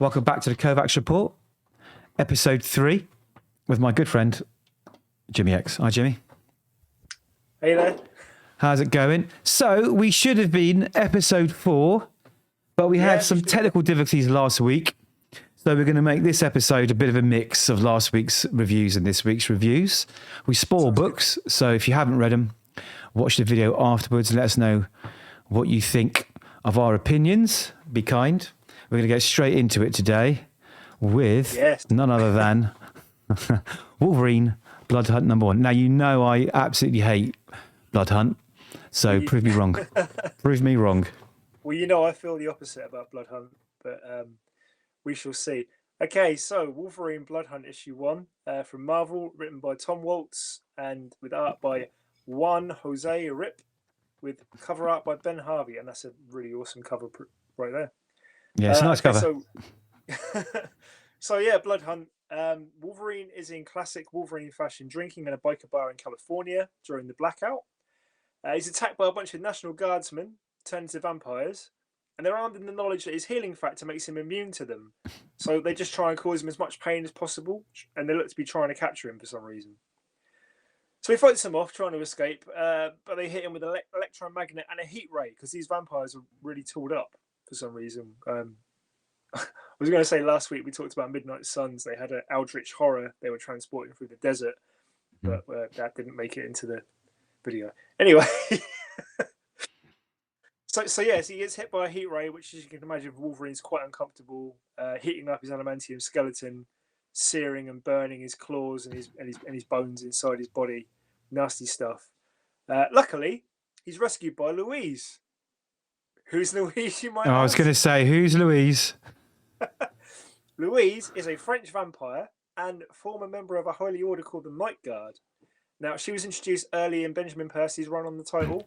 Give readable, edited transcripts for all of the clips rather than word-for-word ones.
Welcome back to the Kovacs Report, episode 3, with my good friend, Jimmy X. Hi, Jimmy. Hey there. How's it going? So, we should have been episode 4, but we had some technical difficulties last week. So, we're going to make this episode a bit of a mix of last week's reviews and this week's reviews. We spoil books, so if you haven't read them, watch the video afterwards and let us know what you think of our opinions. Be kind. We're going to get straight into it today with none other than Wolverine, Blood Hunt #1. Now, you know I absolutely hate Blood Hunt, so prove me wrong. Prove me wrong. Well, you know I feel the opposite about Blood Hunt, but we shall see. Okay, so Wolverine Blood Hunt issue 1 from Marvel, written by Tom Waltz and with art by Juan Jose Rip, with cover art by Ben Harvey, and that's a really awesome cover right there. Yeah, it's a nice cover. So yeah, Blood Hunt. Wolverine is in classic Wolverine fashion, drinking in a biker bar in California during the blackout. He's attacked by a bunch of National Guardsmen turned into vampires, and they're armed in the knowledge that his healing factor makes him immune to them. So they just try and cause him as much pain as possible, and they look to be trying to capture him for some reason. So he fights them off, trying to escape, but they hit him with an electromagnet and a heat ray, because these vampires are really tooled up for some reason. I was going to say last week we talked about Midnight Suns. They had an eldritch horror they were transporting through the desert, but that didn't make it into the video. Anyway, so yes, he gets hit by a heat ray, which, as you can imagine, Wolverine's quite uncomfortable, heating up his adamantium skeleton, searing and burning his claws and his bones inside his body. Nasty stuff. Luckily, he's rescued by Louise. Who's Louise, you might ask? I was going to say, who's Louise? Louise is a French vampire and former member of a holy order called the Night Guard. Now, she was introduced early in Benjamin Percy's run on the title,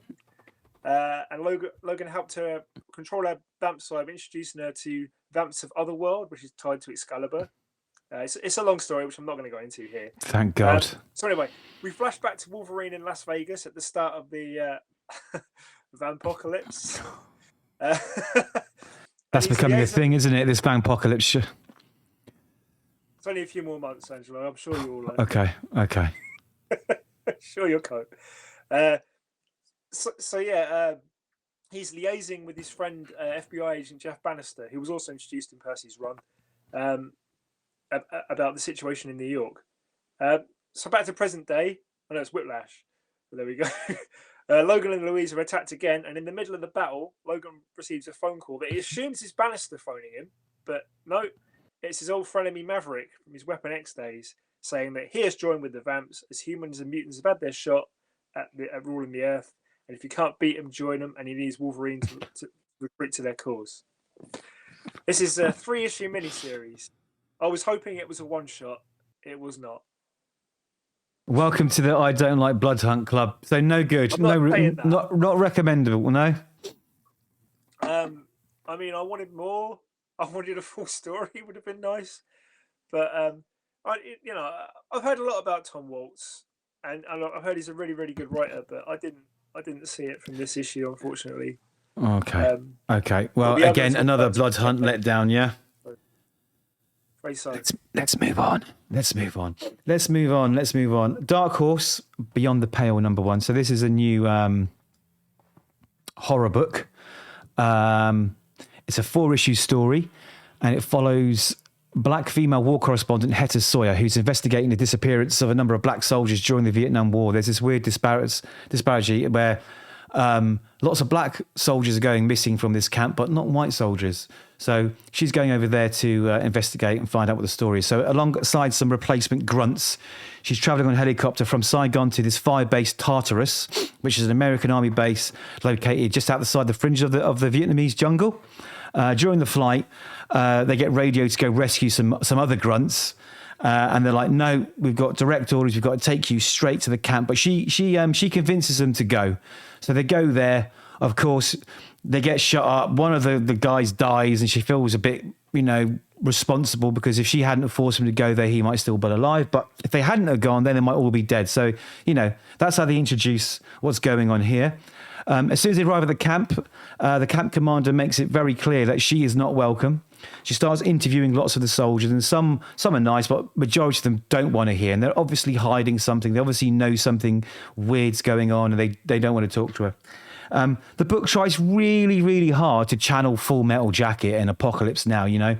and Logan helped her control her vamp side by introducing her to Vamps of Otherworld, which is tied to Excalibur. It's a long story, which I'm not going to go into here. Thank God. So anyway, we flash back to Wolverine in Las Vegas at the start of the Vampocalypse. That's becoming a thing, isn't it? This Vampocalypse. It's only a few more months, Angelo. I'm sure you'll. Okay. Sure you'll cope. He's liaising with his friend FBI agent Jeff Bannister, who was also introduced in Percy's run, about the situation in New York. So back to present day. I know it's Whiplash, but there we go. Logan and Louise are attacked again, and in the middle of the battle, Logan receives a phone call that he assumes is Bannister phoning him, but no, it's his old frenemy Maverick from his Weapon X days, saying that he has joined with the Vamps as humans and mutants have had their shot at ruling the Earth, and if you can't beat them, join them, and he needs Wolverine to recruit to their cause. This is a 3-issue miniseries. I was hoping it was a one-shot. It was not. Welcome to the I Don't Like Blood Hunt Club. So no good, not recommendable. No. I mean, I wanted more. I wanted a full story. Would have been nice, but I've heard a lot about Tom Waltz, and I've heard he's a really, really good writer. But I didn't see it from this issue, unfortunately. Okay. Okay. Well, again, another Blood Hunt letdown. Yeah. Let's move on. Dark Horse, Beyond the Pale #1. So this is a new horror book. It's a 4-issue story, and it follows black female war correspondent Hetta Sawyer, who's investigating the disappearance of a number of black soldiers during the Vietnam War. There's this weird disparity where lots of black soldiers are going missing from this camp, but not white soldiers. So she's going over there to investigate and find out what the story is. So alongside some replacement grunts, she's traveling on a helicopter from Saigon to this fire base Tartarus, which is an American army base located just outside the fringe of the Vietnamese jungle. During the flight, they get radioed to go rescue some other grunts. And they're like, no, we've got direct orders. We've got to take you straight to the camp. But she convinces them to go. So they go there. Of course, they get shot up. One of the guys dies, and she feels a bit, responsible, because if she hadn't forced him to go there, he might still be alive. But if they hadn't have gone, then they might all be dead. So, that's how they introduce what's going on here. As soon as they arrive at the camp commander makes it very clear that she is not welcome. She starts interviewing lots of the soldiers, and some are nice, but majority of them don't want to hear, and they're obviously hiding something. They obviously know something weird's going on, and they don't want to talk to her. The book tries really, really hard to channel Full Metal Jacket and Apocalypse Now, you know,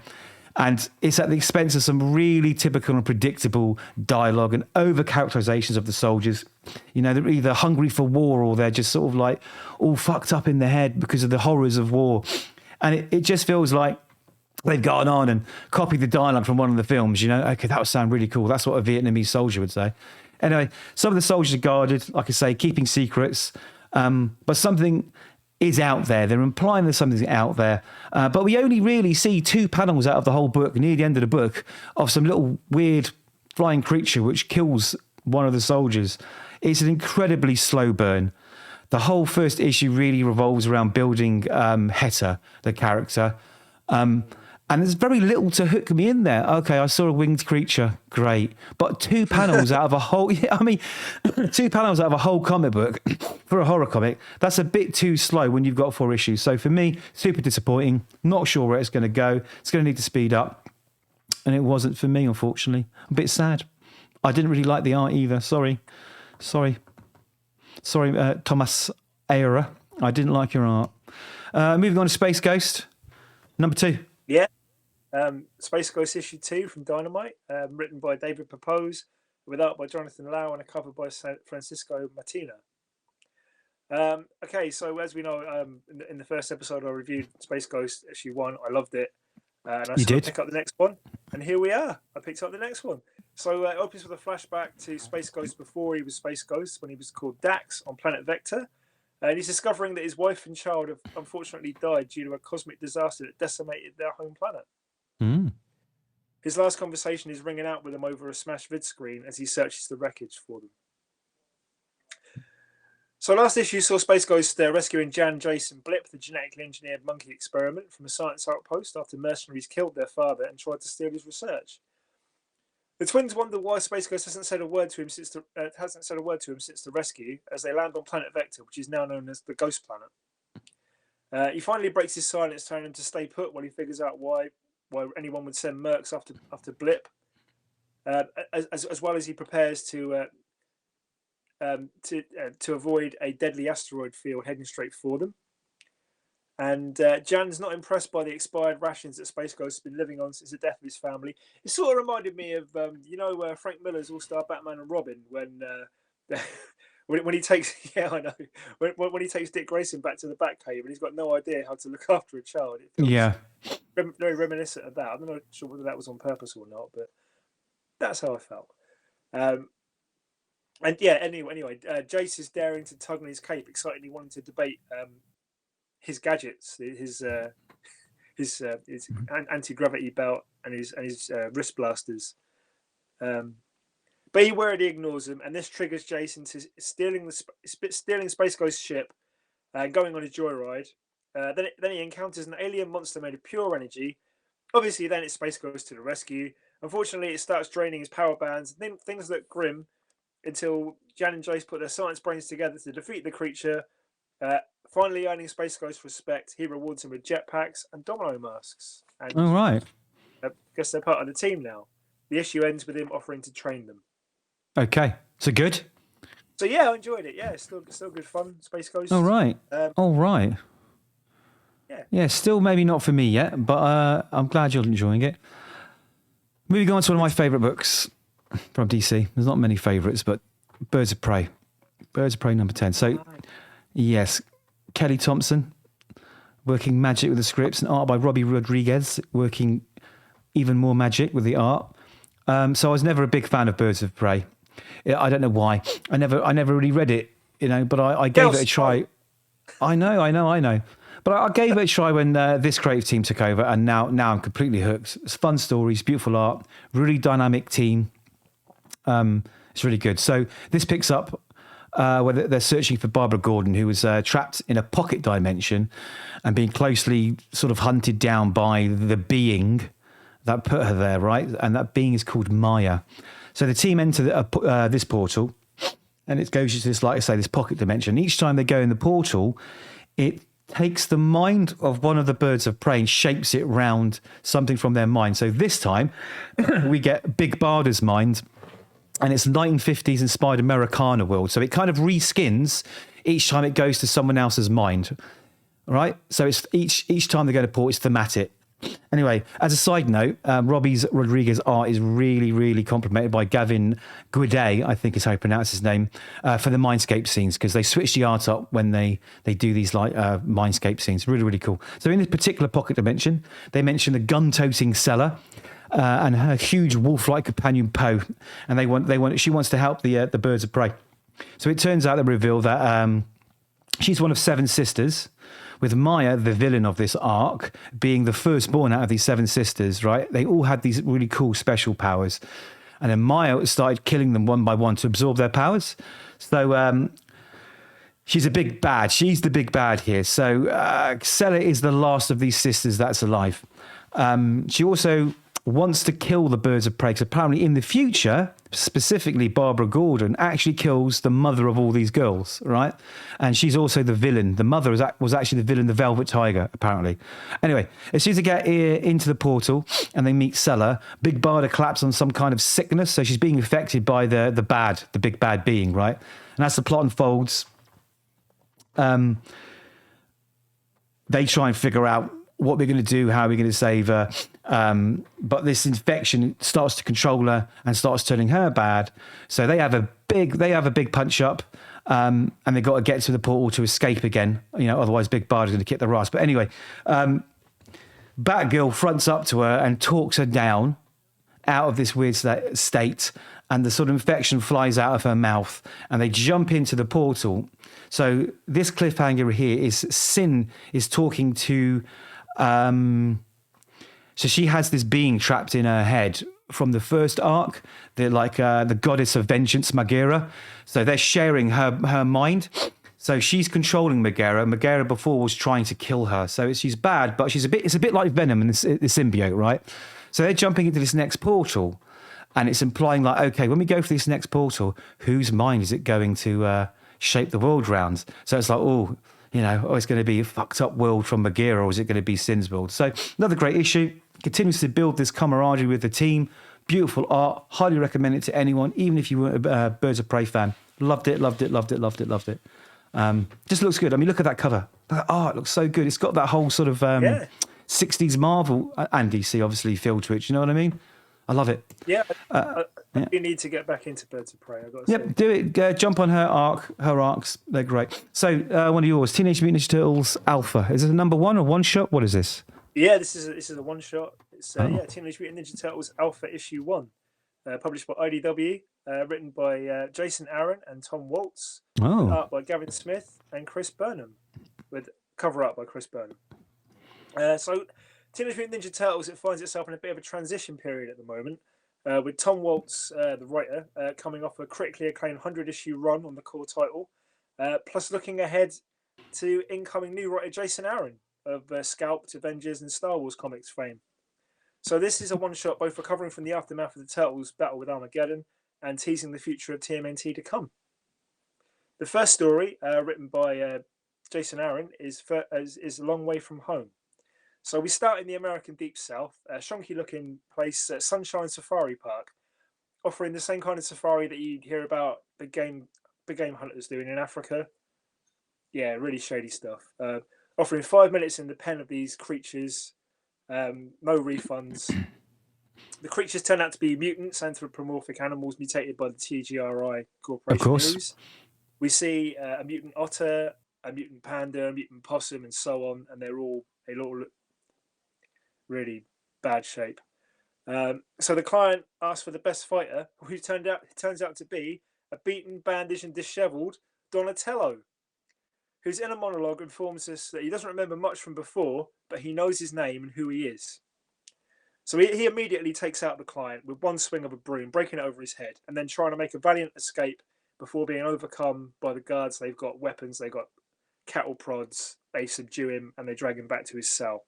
and it's at the expense of some really typical and predictable dialogue and over characterizations of the soldiers. You know, they're either hungry for war or they're just sort of like all fucked up in the head because of the horrors of war. And it just feels like they've gone on and copied the dialogue from one of the films, you know. Okay, that would sound really cool. That's what a Vietnamese soldier would say. Anyway, some of the soldiers are guarded, like I say, keeping secrets. But something is out there. They're implying there's something out there. But we only really see 2 panels out of the whole book, near the end of the book, of some little weird flying creature which kills one of the soldiers. It's an incredibly slow burn. The whole first issue really revolves around building Heta, the character. And there's very little to hook me in there. Okay, I saw a winged creature. Great. But 2 panels out of a whole... Yeah, I mean, 2 panels out of a whole comic book for a horror comic, that's a bit too slow when you've got 4 issues. So for me, super disappointing. Not sure where it's going to go. It's going to need to speed up. And it wasn't for me, unfortunately. A bit sad. I didn't really like the art either. Sorry, Thomas Ayera. I didn't like your art. Moving on to Space Ghost, number 2. Yeah. Space Ghost issue 2 from Dynamite, written by David Pepose, with art by Jonathan Lau and a cover by Francisco Martina. Okay, so as we know, in the first episode I reviewed Space Ghost issue 1. I loved it, and I said I'd pick up the next one, and here we are. I picked up the next one. So it opens with a flashback to Space Ghost before he was Space Ghost, when he was called Dax on planet Vector. And he's discovering that his wife and child have unfortunately died due to a cosmic disaster that decimated their home planet. Mm. His last conversation is ringing out with him over a smashed vid screen as he searches the wreckage for them. So last issue saw Space Ghost rescuing Jan, Jason Blip, the genetically engineered monkey experiment, from a science outpost after mercenaries killed their father and tried to steal his research. The twins wonder why Space Ghost hasn't said a word to him since the rescue, as they land on planet Vector, which is now known as the Ghost Planet. He finally breaks his silence, telling him to stay put while he figures out why anyone would send mercs after Blip, as well as he prepares to avoid a deadly asteroid field heading straight for them. And Jan's not impressed by the expired rations that Space Ghost has been living on since the death of his family. It sort of reminded me of Frank Miller's All-Star Batman and Robin when he takes when he takes Dick Grayson back to the Batcave and he's got no idea how to look after a child. It feels very reminiscent of that. I'm not sure whether that was on purpose or not, but that's how I felt. Anyway, Jace is daring to tug on his cape, excitedly wanting to debate his gadgets, his anti-gravity belt and his wrist blasters. But he warily ignores them, and this triggers Jason to stealing Space Ghost's ship and going on a joyride. Then he encounters an alien monster made of pure energy. Obviously, then it's Space Ghost to the rescue. Unfortunately, it starts draining his power bands. Then things look grim until Jan and Jace put their science brains together to defeat the creature. Finally earning Space Ghost's respect, he rewards him with jetpacks and domino masks. And all right. I guess they're part of the team now. The issue ends with him offering to train them. Okay, so good. So yeah, I enjoyed it. Yeah, it's still good fun. Space Ghost. All right. All right. Yeah, still maybe not for me yet, but I'm glad you're enjoying it. Moving on to one of my favourite books from DC. There's not many favourites, but Birds of Prey. Birds of Prey number 10. So, yes, Kelly Thompson working magic with the scripts, and art by Robbie Rodriguez working even more magic with the art. So I was never a big fan of Birds of Prey. I don't know why. I never really read it, but I gave it a try. I know. But I gave it a try when this creative team took over, and now I'm completely hooked. It's fun stories, beautiful art, really dynamic team. It's really good. So this picks up where they're searching for Barbara Gordon, who was trapped in a pocket dimension and being closely sort of hunted down by the being that put her there, right? And that being is called Maya. So the team enter this portal, and it goes to this, like I say, this pocket dimension. Each time they go in the portal, it takes the mind of one of the birds of prey and shapes it round something from their mind. So this time we get Big Barda's mind, and it's 1950s inspired Americana world. So it kind of reskins each time it goes to someone else's mind. Right? So it's each time they go to port, it's thematic. Anyway, as a side note, Robbie Rodriguez's art is really, really complimented by Gavin Guidet, I think is how you pronounce his name, for the Mindscape scenes, because they switch the art up when they do these like Mindscape scenes. Really, really cool. So in this particular pocket dimension, they mention the gun-toting Seller and her huge wolf-like companion Poe, and she wants to help the birds of prey. So it turns out they reveal that she's one of 7 sisters, with Maya, the villain of this arc, being the firstborn out of these 7 sisters, right? They all had these really cool special powers. And then Maya started killing them one by one to absorb their powers. So she's a big bad. She's the big bad here. So Scarlett is the last of these sisters that's alive. She also wants to kill the birds of prey, because apparently in the future, specifically Barbara Gordon actually kills the mother of all these girls, right? And she's also the villain. The mother was actually the villain, the Velvet Tiger, apparently. Anyway, as soon as they get into the portal and they meet Seller, Big Barda collapses on some kind of sickness, so she's being affected by the big bad being, right? And as the plot unfolds, they try and figure out what we're going to do, how we're going to save her. But this infection starts to control her and starts turning her bad. So they have a big punch up, and they've got to get to the portal to escape again. Otherwise Big Barda's going to kick their ass. But anyway, Batgirl fronts up to her and talks her down out of this weird state, and the sort of infection flies out of her mouth, and they jump into the portal. So this cliffhanger here is Sin is talking to... So she has this being trapped in her head from the first arc, the goddess of vengeance, Megara. So they're sharing her mind. So she's controlling Megara. Megara before was trying to kill her. So she's bad, but it's a bit like Venom and the symbiote, right? So they're jumping into this next portal, and it's implying like, okay, when we go for this next portal, whose mind is it going to shape the world round? So it's like, it's going to be a fucked up world from Megara, or is it going to be Sin's world? So another great issue. Continues to build this camaraderie with the team. Beautiful art. Highly recommend it to anyone, even if you weren't a Birds of Prey fan. Loved it. Just looks good. I mean, look at that cover. That art looks so good. It's got that whole sort of 60s Marvel and DC, obviously, feel to it. You know what I mean? I love it. Yeah. You need to get back into Birds of Prey, I've got to say. Do it. Jump on her arcs. They're great. So, one of yours, Teenage Mutant Ninja Turtles Alpha. Is it a number 1 or one shot? What is this? Yeah, this is a one shot. It's Teenage Mutant Ninja Turtles Alpha issue 1, published by IDW, written by Jason Aaron and Tom Waltz, art by Gavin Smith and Chris Burnham, with cover art by Chris Burnham. So Teenage Mutant Ninja Turtles, it finds itself in a bit of a transition period at the moment, with Tom Waltz, the writer, coming off a critically acclaimed 100-issue run on the core title, plus looking ahead to incoming new writer Jason Aaron of Scalped, Avengers, and Star Wars comics fame. So this is a one-shot, both recovering from the aftermath of the Turtles' battle with Armageddon and teasing the future of TMNT to come. The first story, written by Jason Aaron, is A Long Way From Home. So we start in the American Deep South, a shonky-looking place, Sunshine Safari Park, offering the same kind of safari that you hear about big game hunters doing in Africa. Yeah, really shady stuff. Offering 5 minutes in the pen of these creatures, no refunds. The creatures turn out to be mutants, anthropomorphic animals mutated by the TGRI Corporation. Of course. We see a mutant otter, a mutant panda, a mutant possum, and so on, and they all look really bad shape. So the client asked for the best fighter, who turns out to be a beaten, bandaged, and dishevelled Donatello, whose inner monologue informs us that he doesn't remember much from before, but he knows his name and who he is. So he immediately takes out the client with one swing of a broom, breaking it over his head, and then trying to make a valiant escape before being overcome by the guards. They've got weapons, they've got cattle prods, they subdue him, and they drag him back to his cell.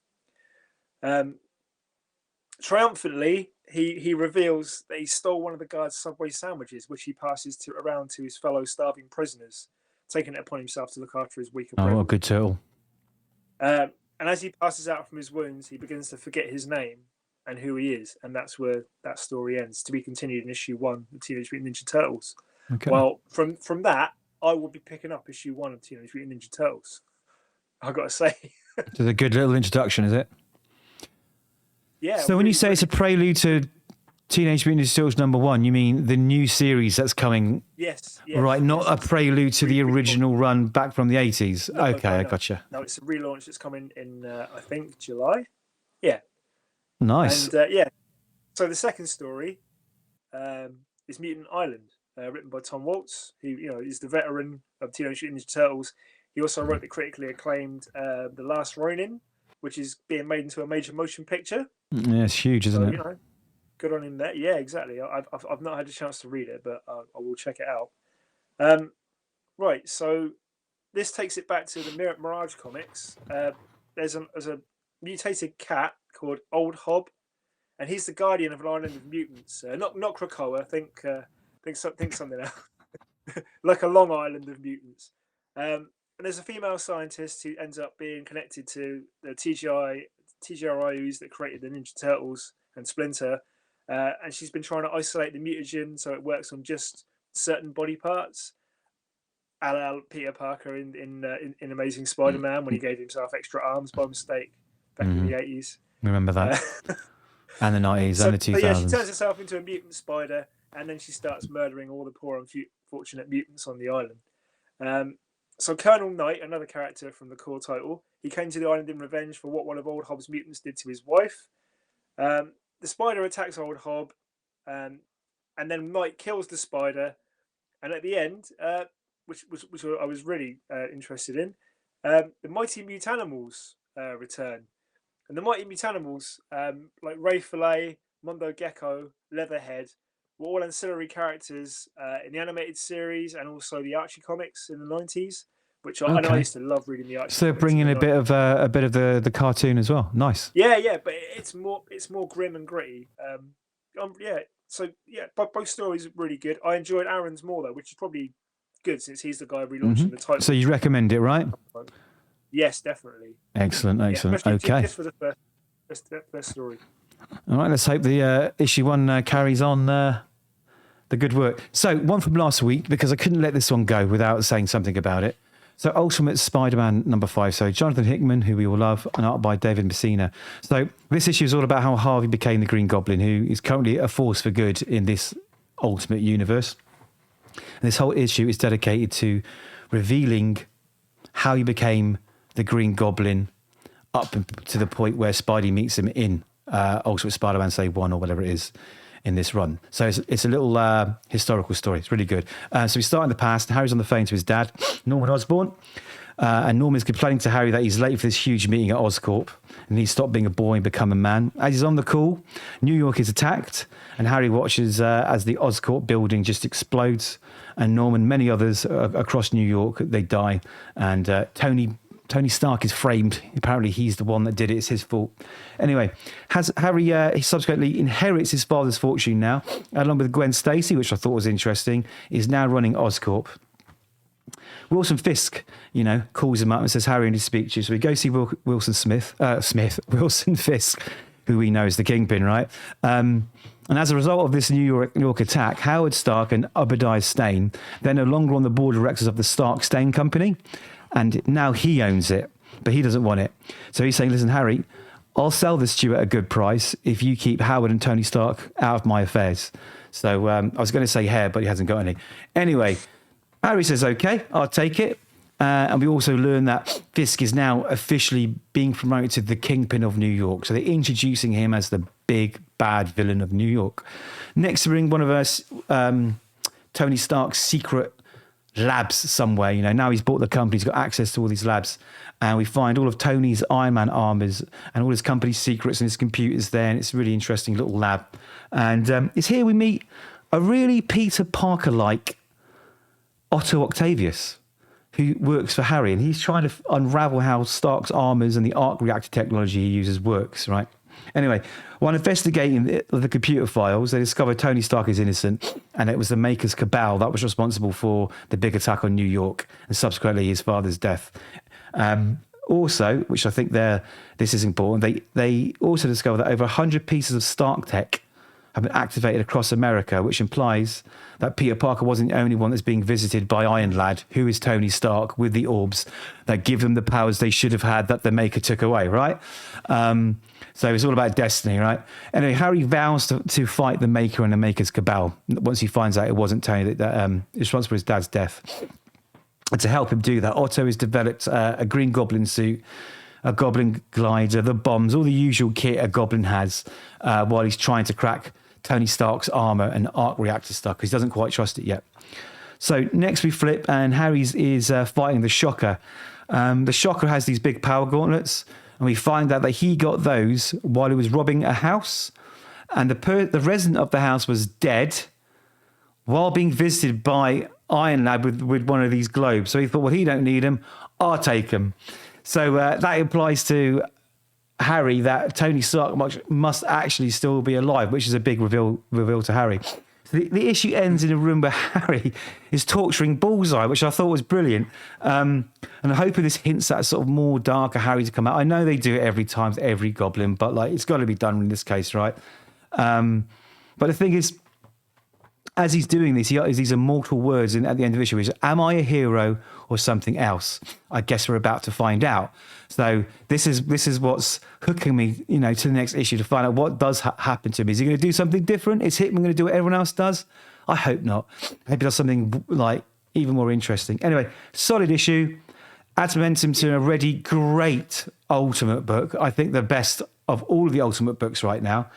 Triumphantly, he reveals that he stole one of the guards' Subway sandwiches, which he passes around to his fellow starving prisoners, taking it upon himself to look after his weaker brethren. Oh, good turtle. And as he passes out from his wounds, he begins to forget his name and who he is, and that's where that story ends. To be continued in issue 1 of Teenage Mutant Ninja Turtles. Okay. Well, from that, I will be picking up issue 1 of Teenage Mutant Ninja Turtles. I've got to say. It's a good little introduction, is it? Yeah. So when you say it's a prelude to Teenage Mutant Ninja Turtles #1, you mean the new series that's coming? Yes. Right, not a prelude to the original run back from the 80s. No, okay, I no. gotcha. No, it's a relaunch that's coming in, I think, July. Yeah. Nice. And so the second story is Mutant Island, written by Tom Waltz, who is the veteran of Teenage Mutant Ninja Turtles. He also wrote the critically acclaimed The Last Ronin, which is being made into a major motion picture. Yeah, it's huge, isn't it? Good on him there. Yeah, exactly. I've not had a chance to read it, but I will check it out. Right, so this takes it back to the Mirage comics. There's a mutated cat called Old Hob, and he's the guardian of an island of mutants. Not Krakoa. Think something else. Like a long island of mutants. And there's a female scientist who ends up being connected to the TGRIUs that created the Ninja Turtles and Splinter. And she's been trying to isolate the mutagen so it works on just certain body parts. A la Peter Parker in Amazing Spider-Man when he gave himself extra arms by mistake back in the 80s. Remember that. And the 90s and the 2000s. Yeah, she turns herself into a mutant spider, and then she starts murdering all the poor and unfortunate mutants on the island. So Colonel Knight, another character from the core title, he came to the island in revenge for what one of Old Hob's mutants did to his wife. The spider attacks Old Hob, and then Knight kills the spider. And at the end, which I was really interested in, the Mighty Mutanimals return. And the Mighty Mutanimals, like Ray Fillet, Mondo Gecko, Leatherhead, were all ancillary characters in the animated series and also the Archie comics in the 90s, which I know I used to love reading the Archie. So they're bringing a bit of the cartoon as well. Nice. Yeah, but it's more grim and gritty. Both stories are really good. I enjoyed Aaron's more though, which is probably good since he's the guy relaunching the title. So you recommend it, right? Yes, definitely. Excellent. Yeah, okay. Just for the first story. All right, let's hope the issue 1 carries on the good work. So one from last week, because I couldn't let this one go without saying something about it. So Ultimate Spider-Man #5. So Jonathan Hickman, who we all love, and art by David Messina. So this issue is all about how Harvey became the Green Goblin, who is currently a force for good in this Ultimate universe. And this whole issue is dedicated to revealing how he became the Green Goblin up to the point where Spidey meets him in Ultimate Spider-Man, say 1 or whatever it is in this run. So it's a little historical story. It's really good. So we start in the past. Harry's on the phone to his dad, Norman Osborn. And Norman's complaining to Harry that he's late for this huge meeting at Oscorp and he's stopped being a boy and become a man. As he's on the call, New York is attacked and Harry watches as the Oscorp building just explodes and Norman, many others across New York, they die. And Tony Stark is framed. Apparently he's the one that did it. It's his fault. Anyway, Harry, he subsequently inherits his father's fortune now, along with Gwen Stacy, which I thought was interesting, is now running Oscorp. Wilson Fisk, calls him up and says, Harry, I need to speak to you. So we go see Wilson Fisk, who we know is the Kingpin, right? And as a result of this New York attack, Howard Stark and Obadiah Stane, they're no longer on the board of directors of the Stark Stane Company. And now he owns it, but he doesn't want it. So he's saying, listen, Harry, I'll sell this to you at a good price if you keep Howard and Tony Stark out of my affairs. So I was going to say hair, but he hasn't got any. Anyway, Harry says, okay, I'll take it. And we also learn that Fisk is now officially being promoted to the Kingpin of New York. So they're introducing him as the big bad villain of New York. Next, we bring one of us, Tony Stark's secret labs somewhere. Now he's bought the company, he's got access to all these labs. And we find all of Tony's Iron Man armors and all his company's secrets and his computers there. And it's a really interesting little lab. And it's here we meet a really Peter Parker-like Otto Octavius, who works for Harry, and he's trying to unravel how Stark's armors and the arc reactor technology he uses works, right? Anyway, while investigating the computer files, they discover Tony Stark is innocent, and it was the Maker's Cabal that was responsible for the big attack on New York, and subsequently his father's death. also, which I think this is important, they also discovered that over 100 pieces of Stark tech have been activated across America, which implies that Peter Parker wasn't the only one that's being visited by Iron Lad, who is Tony Stark, with the orbs that give them the powers they should have had that the Maker took away, right? So it's all about destiny, right? Anyway, Harry vows to fight the Maker and the Maker's cabal once he finds out it wasn't Tony that is responsible for his dad's death. And to help him do that, Otto has developed a Green Goblin suit, a Goblin glider, the bombs, all the usual kit a Goblin has, while he's trying to crack Tony Stark's armor and arc reactor stuff because he doesn't quite trust it yet. So next we flip and Harry's is fighting the Shocker. The Shocker has these big power gauntlets, and we find out that he got those while he was robbing a house, and the resident of the house was dead while being visited by Iron Lad with one of these globes. So he thought, well, he don't need them, I'll take them. So that implies to Harry that Tony Stark must actually still be alive, which is a big reveal to Harry. So the issue ends in a room where Harry is torturing Bullseye, which I thought was brilliant. And I'm hoping this hints at sort of more darker Harry to come out. I know they do it every time, every Goblin, but like it's got to be done in this case, right? But the thing is, as he's doing this, he utters these immortal words at the end of the issue, which is, am I a hero or something else? I guess we're about to find out. So this is what's hooking me, to the next issue to find out what does happen to him. Is he going to do something different? Is Hickman going to do what everyone else does? I hope not. I hope he does something like even more interesting. Anyway, solid issue. Adds momentum to a already great Ultimate book. I think the best of all of the Ultimate books right now.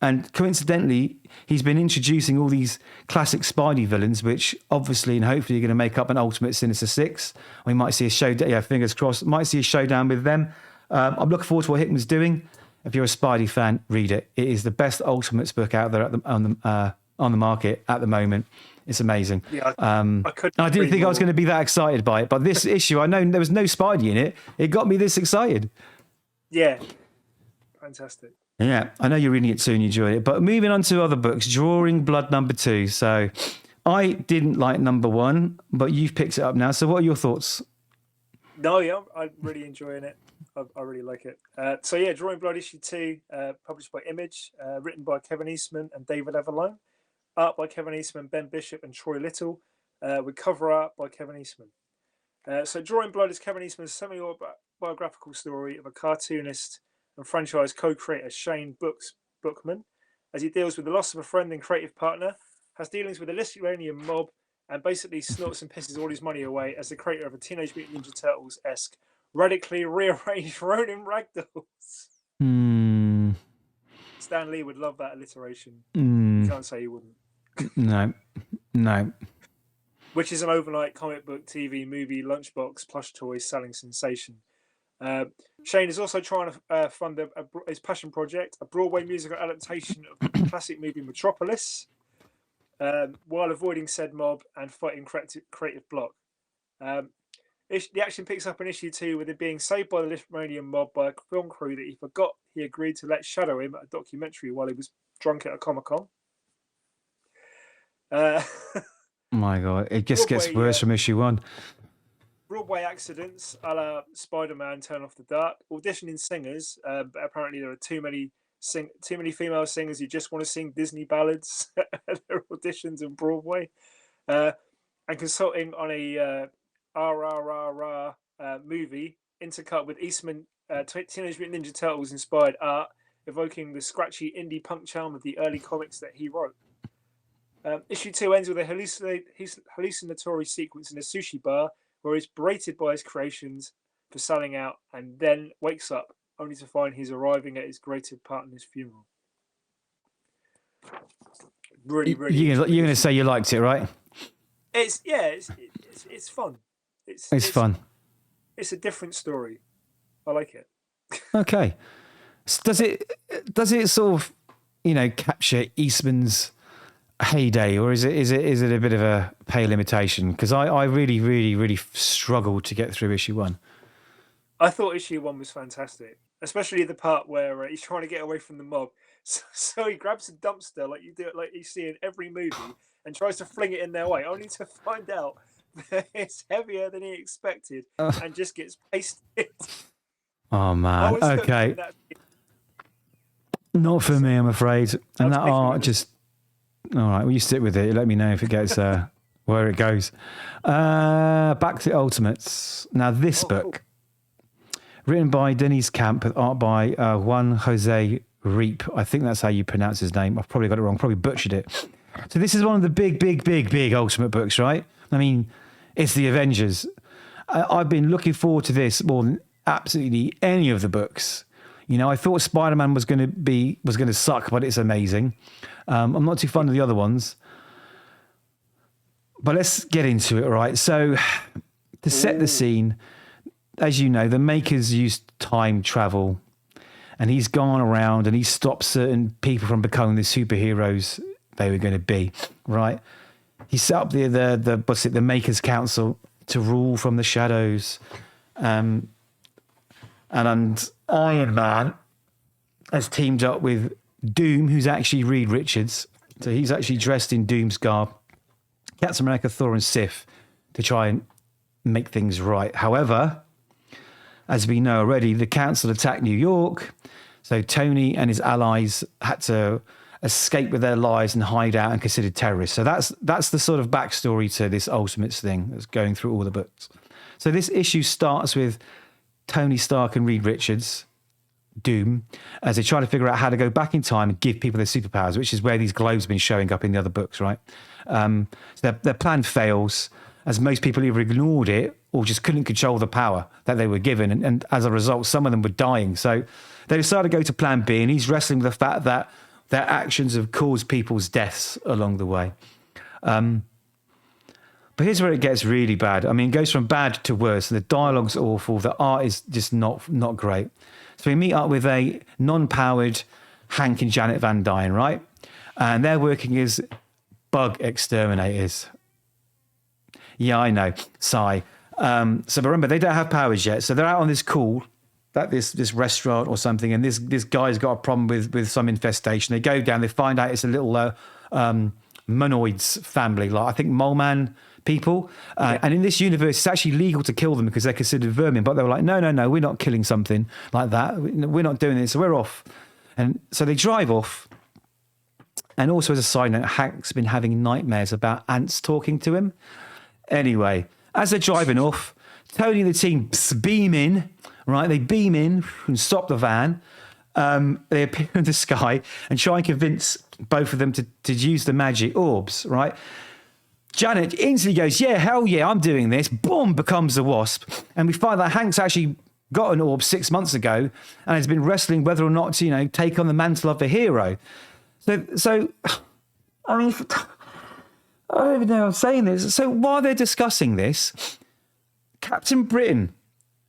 And coincidentally, he's been introducing all these classic Spidey villains, which obviously and hopefully are going to make up an Ultimate Sinister Six. We might see a showdown, fingers crossed, might see a showdown with them. I'm looking forward to what Hickman's doing. If you're a Spidey fan, read it. It is the best Ultimates book out there on the market at the moment. It's amazing. Yeah, I didn't think I was going to be that excited by it, but this issue, I know there was no Spidey in it. It got me this excited. Yeah, fantastic. Yeah, I know you're reading it soon, you enjoyed it. But moving on to other books, Drawing Blood #2. So I didn't like #1, but you've picked it up now. So what are your thoughts? No, yeah, I'm really enjoying it. I really like it. Drawing Blood #2, published by Image, written by Kevin Eastman and David Avallone, art by Kevin Eastman, Ben Bishop and Troy Little, with cover art by Kevin Eastman. So Drawing Blood is Kevin Eastman's semi-biographical story of a cartoonist and franchise co-creator Shane Bookman, as he deals with the loss of a friend and creative partner, has dealings with the Lithuanian mob, and basically snorts and pisses all his money away as the creator of a Teenage Mutant Ninja Turtles-esque, radically rearranged Ronin ragdolls. Stan Lee would love that alliteration. You can't say he wouldn't. No. Which is an overnight comic book, TV, movie, lunchbox, plush toys selling sensation. Shane is also trying to fund his passion project, a Broadway musical adaptation of the classic movie Metropolis, while avoiding said mob and fighting creative block. The action picks up in issue 2 with him being saved by the Lithuanian mob by a film crew that he forgot he agreed to let shadow him at a documentary while he was drunk at a Comic-Con. My God, it just gets worse from issue 1. Broadway accidents, a la Spider-Man, Turn Off the Dark, auditioning singers, but apparently there are too many female singers who just want to sing Disney ballads at their auditions in Broadway, and consulting on a RRRR movie intercut with Eastman Teenage Mutant Ninja Turtles inspired art, evoking the scratchy indie punk charm of the early comics that he wrote. Issue 2 ends with a hallucinatory sequence in a sushi bar where he's berated by his creations for selling out, and then wakes up only to find he's arriving at his creative partner's funeral. Really. You're going to say you liked it, right? It's fun. It's fun. It's a different story. I like it. Okay. Does it sort of capture Eastman's heyday, or is it a bit of a pale imitation? Because I really, really, really struggled to get through issue 1. I thought issue 1 was fantastic, especially the part where he's trying to get away from the mob. So he grabs a dumpster like you see in every movie and tries to fling it in their way, only to find out it's heavier than he expected and just gets pasted. Oh man. Okay. Not for me, I'm afraid. And that art just. All right. Well, you stick with it. Let me know if it gets where it goes. Back to Ultimates. Now, this book, written by Denise Camp, with art by Juan Jose Reap. I think that's how you pronounce his name. I've probably got it wrong. Probably butchered it. So this is one of the big Ultimate books, right? I mean, it's the Avengers. I've been looking forward to this more than absolutely any of the books. You know, I thought Spider-Man was going to suck, but it's amazing. I'm not too fond of the other ones. But let's get into it, right? So to set the scene, as you know, the makers used time travel, and he's gone around and he stopped certain people from becoming the superheroes they were going to be, right? He set up the Makers Council to rule from the shadows. And Iron Man has teamed up with Doom, who's actually Reed Richards. So he's actually dressed in Doom's garb. Captain America, Thor, and Sif to try and make things right. However, as we know already, the council attacked New York. So Tony and his allies had to escape with their lives and hide out and considered terrorists. So that's the sort of backstory to this Ultimates thing that's going through all the books. So this issue starts with Tony Stark and Reed Richards, Doom, as they try to figure out how to go back in time and give people their superpowers, which is where these globes have been showing up in the other books, right? So their plan fails, as most people either ignored it or just couldn't control the power that they were given. And as a result, some of them were dying. So they decided to go to plan B, and he's wrestling with the fact that their actions have caused people's deaths along the way. But here's where it gets really bad. I mean, it goes from bad to worse. The dialogue's awful. The art is just not great. So we meet up with a non-powered Hank and Janet Van Dyne, right? And they're working as bug exterminators. Yeah, I know. Sigh. So remember, they don't have powers yet. So they're out on this call, that this restaurant or something, and this guy's got a problem with some infestation. They go down, they find out it's a little monoids family, like I think mole man people. And in this universe, it's actually legal to kill them because they're considered vermin. But they were like, no, we're not killing something like that. We're not doing this. So we're off. And so they drive off. And also, as a side note, Hank's been having nightmares about ants talking to him. Anyway, as they're driving off, Tony and the team beam in, right? They beam in and stop the van. They appear in the sky and try and convince both of them to use the magic orbs, right? Janet instantly goes, yeah, hell yeah, I'm doing this. Boom, becomes the Wasp. And we find that Hank's actually got an orb 6 months ago and has been wrestling whether or not to, take on the mantle of the hero. So I mean, I don't even know I'm saying this. So while they're discussing this, Captain Britain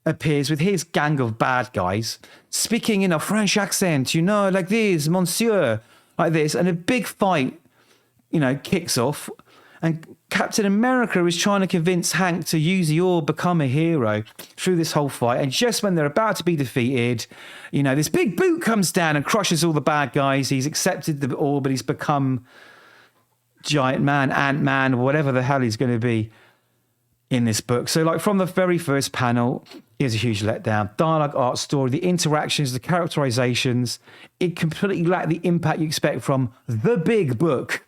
appears with his gang of bad guys, speaking in a French accent, like this, monsieur, like this, and a big fight, kicks off. And Captain America is trying to convince Hank to use the orb, become a hero through this whole fight. And just when they're about to be defeated, this big boot comes down and crushes all the bad guys. He's accepted the orb, but he's become Giant Man, Ant-Man, whatever the hell he's going to be in this book. So like from the very first panel, is a huge letdown. Dialogue, art, story, the interactions, the characterizations, it completely lacked the impact you expect from the big book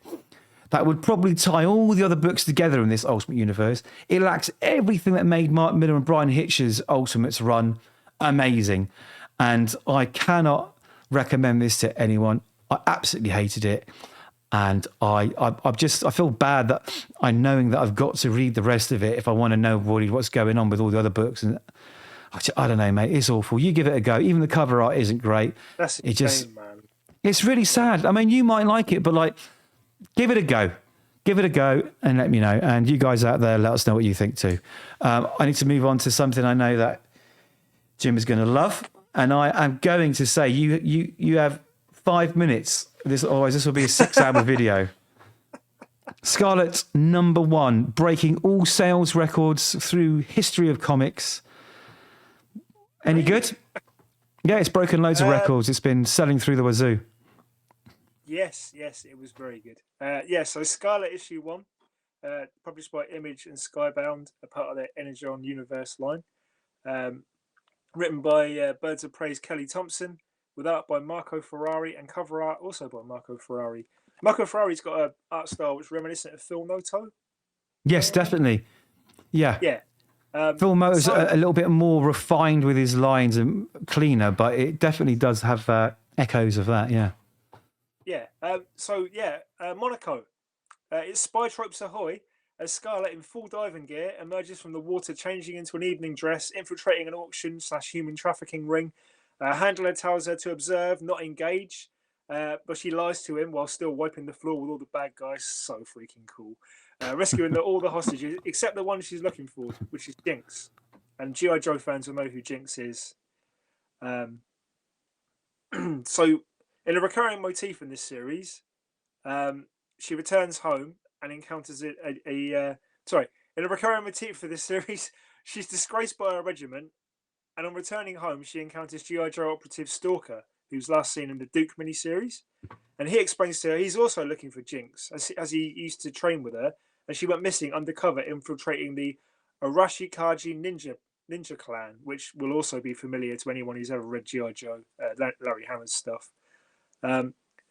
that would probably tie all the other books together in this Ultimate Universe. It lacks everything that made Mark Miller and Brian Hitch's Ultimates run amazing. And I cannot recommend this to anyone. I absolutely hated it. And I feel bad that I'm knowing that I've got to read the rest of it if I want to know really what's going on with all the other books. And I don't know, mate. It's awful. You give it a go. Even the cover art isn't great. That's insane, man. It's really sad. I mean, you might like it, but give it a go. Give it a go and let me know. And you guys out there, let us know what you think too. I need to move on to something I know that Jim is going to love. And I am going to say you have 5 minutes. Otherwise, this will be a 6-hour video. Scarlett, #1, breaking all sales records through history of comics. Any good? Yeah, it's broken loads of records. It's been selling through the wazoo. Yes, it was very good. So Scarlett issue 1. published by Image and Skybound, a part of their Energon universe line. Written by Birds of Prey's Kelly Thompson, with art by Marco Ferrari and cover art also by Marco Ferrari. Marco Ferrari's got an art style which is reminiscent of Phil Noto. Yes, definitely. Yeah. Yeah. Phil Moto's a little bit more refined with his lines and cleaner, but it definitely does have echoes of that, yeah. Yeah. Monaco. It's Spy Tropes Ahoy, as Scarlett in full diving gear emerges from the water, changing into an evening dress, infiltrating an auction/human trafficking ring. Handler tells her to observe, not engage, but she lies to him while still wiping the floor with all the bad guys. So freaking cool. Rescuing all the hostages, except the one she's looking for, which is Jinx. And G.I. Joe fans will know who Jinx is. So, in a recurring motif in this series, she returns home and encounters in a recurring motif for this series, she's disgraced by her regiment, and on returning home, she encounters G.I. Joe operative Stalker, who's last seen in the Duke miniseries. And he explains to her he's also looking for Jinx, as he used to train with her, and she went missing undercover, infiltrating the Arashikaji ninja clan, which will also be familiar to anyone who's ever read G.I. Joe, Larry Hammer's stuff.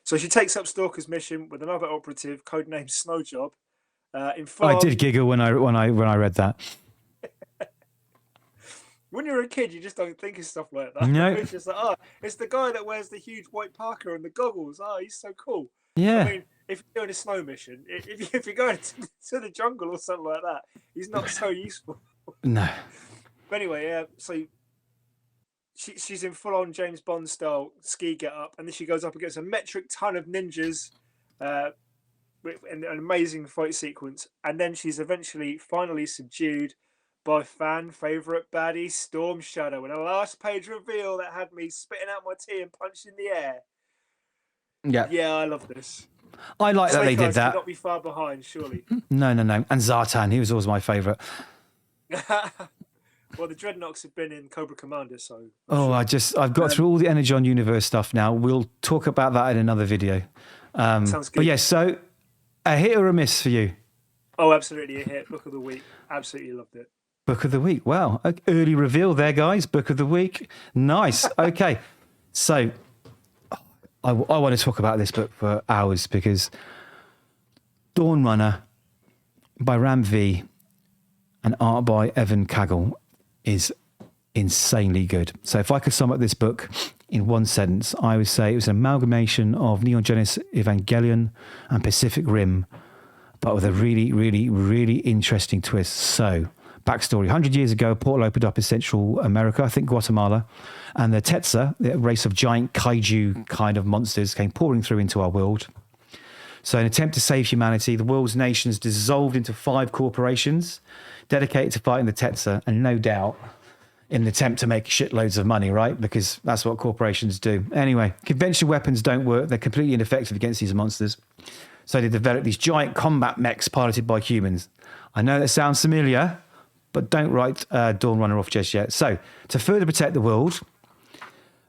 So she takes up Stalker's mission with another operative, codenamed Snowjob. I did giggle when I read that. When you're a kid, you just don't think of stuff like that. No. It's just like, it's the guy that wears the huge white parka and the goggles. He's so cool. Yeah. I mean, if you're doing a snow mission, if you're going to the jungle or something like that, he's not so useful. No. But anyway, so she's in full-on James Bond style ski get-up, and then she goes up against a metric ton of ninjas with an amazing fight sequence, and then she's finally subdued by fan favourite baddie Storm Shadow in a last page reveal that had me spitting out my tea and punching the air. Yeah, I love this. I like that they did that. Not be far behind, surely. No. And Zartan, he was always my favourite. Well, the Dreadnoks have been in Cobra Commander, so. I've got through all the Energon universe stuff now. We'll talk about that in another video. Sounds good. But yeah, so a hit or a miss for you? Oh, absolutely a hit. Book of the week. Absolutely loved it. Book of the week. Wow. Early reveal there, guys. Book of the week. Nice. Okay. So I want to talk about this book for hours because Dawnrunner by Ram V and art by Evan Kagel is insanely good. So if I could sum up this book in one sentence, I would say it was an amalgamation of Neon Genesis Evangelion and Pacific Rim, but with a really, really, really interesting twist. So backstory: 100 years ago, a portal opened up in Central America, I think Guatemala, and the Tetsa, the race of giant kaiju kind of monsters, came pouring through into our world. So in an attempt to save humanity, the world's nations dissolved into 5 corporations dedicated to fighting the Tetsa, and no doubt in an attempt to make shitloads of money, right? Because that's what corporations do. Anyway, conventional weapons don't work. They're completely ineffective against these monsters. So they developed these giant combat mechs piloted by humans. I know that sounds familiar, but don't write Dawnrunner off just yet. So to further protect the world,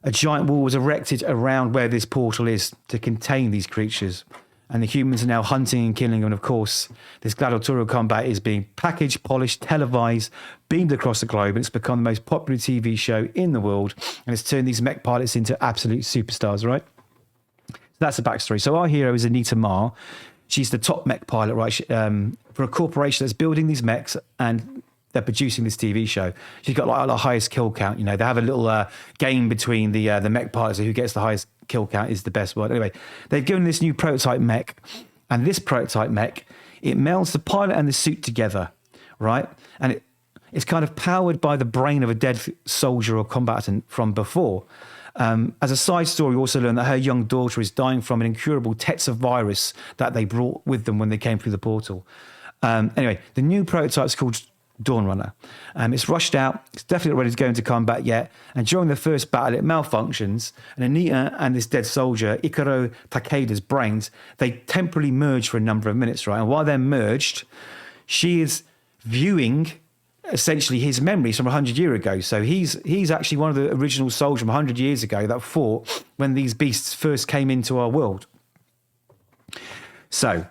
a giant wall was erected around where this portal is to contain these creatures. And the humans are now hunting and killing. And of course, this gladiatorial combat is being packaged, polished, televised, beamed across the globe. And it's become the most popular TV show in the world. And it's turned these mech pilots into absolute superstars, right? So that's the backstory. So our hero is Anita Ma. She's the top mech pilot, right? For a corporation that's building these mechs and they're producing this TV show. She's got like the highest kill count. You know, they have a little game between the mech pilots. So who gets the highest kill count is the best one. Anyway, they've given this new prototype mech, and this prototype mech, it melds the pilot and the suit together, right? And it's kind of powered by the brain of a dead soldier or combatant from before. As a side story, we also learn that her young daughter is dying from an incurable Tetsa virus that they brought with them when they came through the portal. Anyway, the new prototype is called Dawnrunner. It's rushed out. It's definitely not ready to go into combat yet. And during the first battle, it malfunctions. And Anita and this dead soldier, Ikaro Takeda's brains, they temporarily merge for a number of minutes, right? And while they're merged, she is viewing essentially his memories from 100 years ago. So he's actually one of the original soldiers from 100 years ago that fought when these beasts first came into our world. So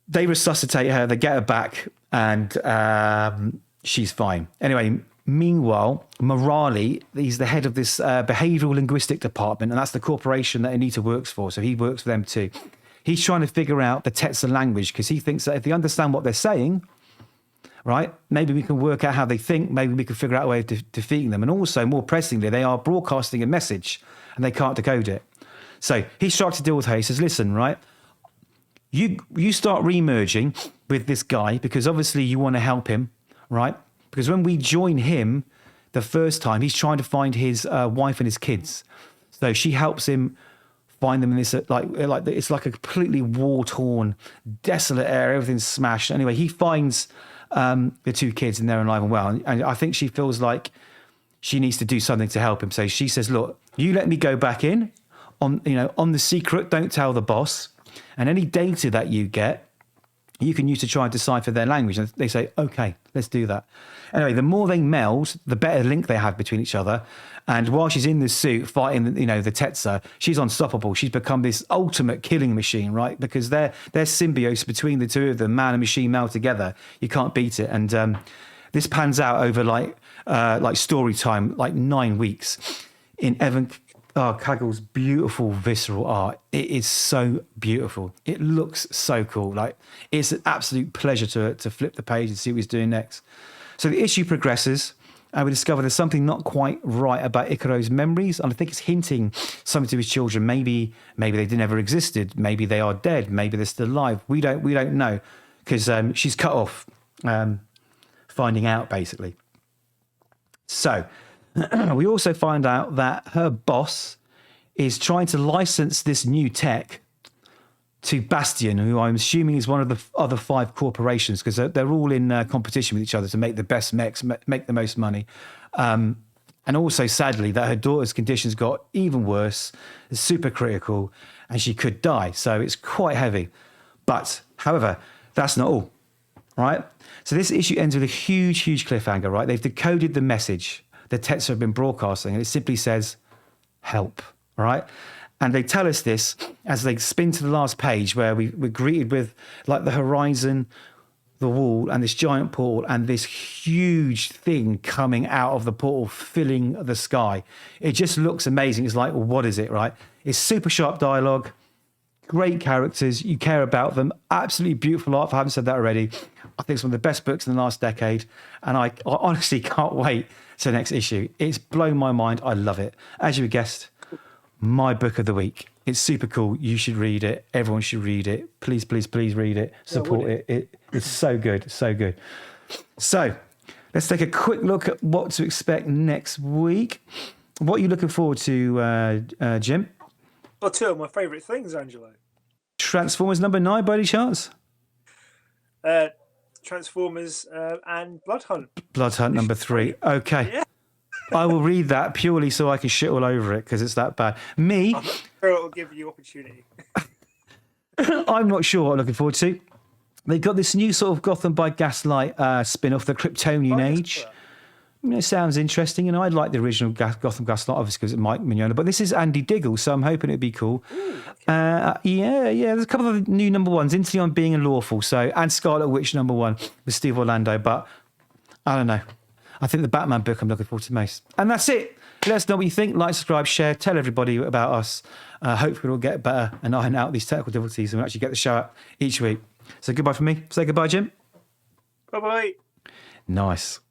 they resuscitate her, they get her back, and she's fine. Anyway, meanwhile, Morali, he's the head of this behavioral linguistic department, and that's the corporation that Anita works for, so he works for them too. He's trying to figure out the Tetsa language because he thinks that if they understand what they're saying, right, maybe we can work out how they think, maybe we can figure out a way of defeating them. And also, more pressingly, they are broadcasting a message and they can't decode it. So he strikes a deal with her. He says, listen, right, you start re-merging with this guy because obviously you want to help him, right? Because when we join him the first time, he's trying to find his wife and his kids. So she helps him find them in this, like it's like a completely war-torn, desolate area, everything's smashed. Anyway, he finds the two kids and they're alive and well. And I think she feels like she needs to do something to help him. So she says, look, you let me go back in on the secret, don't tell the boss. And any data that you get, you can use to try and decipher their language. And they say, okay, let's do that. Anyway, the more they meld, the better link they have between each other. And while she's in the suit fighting, the Tetsa, she's unstoppable. She's become this ultimate killing machine, right? Because their symbiosis between the two of them, man and machine meld together, you can't beat it. And this pans out over like story time, like 9 weeks in Evan Cagel's beautiful visceral art. It is so beautiful. It looks so cool. Like, it's an absolute pleasure to flip the page and see what he's doing next. So the issue progresses, and we discover there's something not quite right about Ikaro's memories, and I think it's hinting something to his children. Maybe they never existed. Maybe they are dead. Maybe they're still alive. We don't know, because she's cut off finding out, basically. So we also find out that her boss is trying to license this new tech to Bastion, who I'm assuming is one of the other 5 corporations, because they're all in competition with each other to make the best mechs, make the most money. And also, sadly, that her daughter's conditions got even worse, it's super critical, and she could die. So it's quite heavy. But, however, that's not all, right? So this issue ends with a huge, huge cliffhanger, right? They've decoded the message that Tetsu have been broadcasting, and it simply says, help, right? And they tell us this as they spin to the last page, where we're greeted with like the horizon, the wall, and this giant portal, and this huge thing coming out of the portal, filling the sky. It just looks amazing. It's like, what is it, right? It's super sharp dialogue, great characters. You care about them. Absolutely beautiful art. If I haven't said that already, I think it's one of the best books in the last decade. And I honestly can't wait to the next issue. It's blown my mind. I love it. As you guessed, my book of the week. It's super cool. You should read it. Everyone should read it. Please, please, please read it. Support it. It's so good. So good. So let's take a quick look at what to expect next week. What are you looking forward to, Jim? Well, 2 of my favourite things, Angelo. Transformers number 9, by any chance? Transformers and Blood Hunt. Blood Hunt number 3. Okay. Yeah. I will read that purely so I can shit all over it, because it's that bad. Me, I'm not sure it'll give you opportunity. I'm not sure what I'm looking forward to. They've got this new sort of Gotham by Gaslight spin-off, the Kryptonian Age. It sounds interesting. I like the original Gotham Gaslight, obviously, because it's Mike Mignola, but this is Andy Diggle, so I'm hoping it'd be cool. Ooh, okay. Yeah. There's a couple of new number 1s. Into on Being Unlawful, and Scarlet Witch number 1 with Steve Orlando, but I don't know. I think the Batman book I'm looking forward to most. And that's it. Let us know what you think. Like, subscribe, share, tell everybody about us. Hopefully we'll get better and iron out these technical difficulties and we'll actually get the show out each week. So goodbye from me. Say goodbye, Jim. Bye-bye. Nice.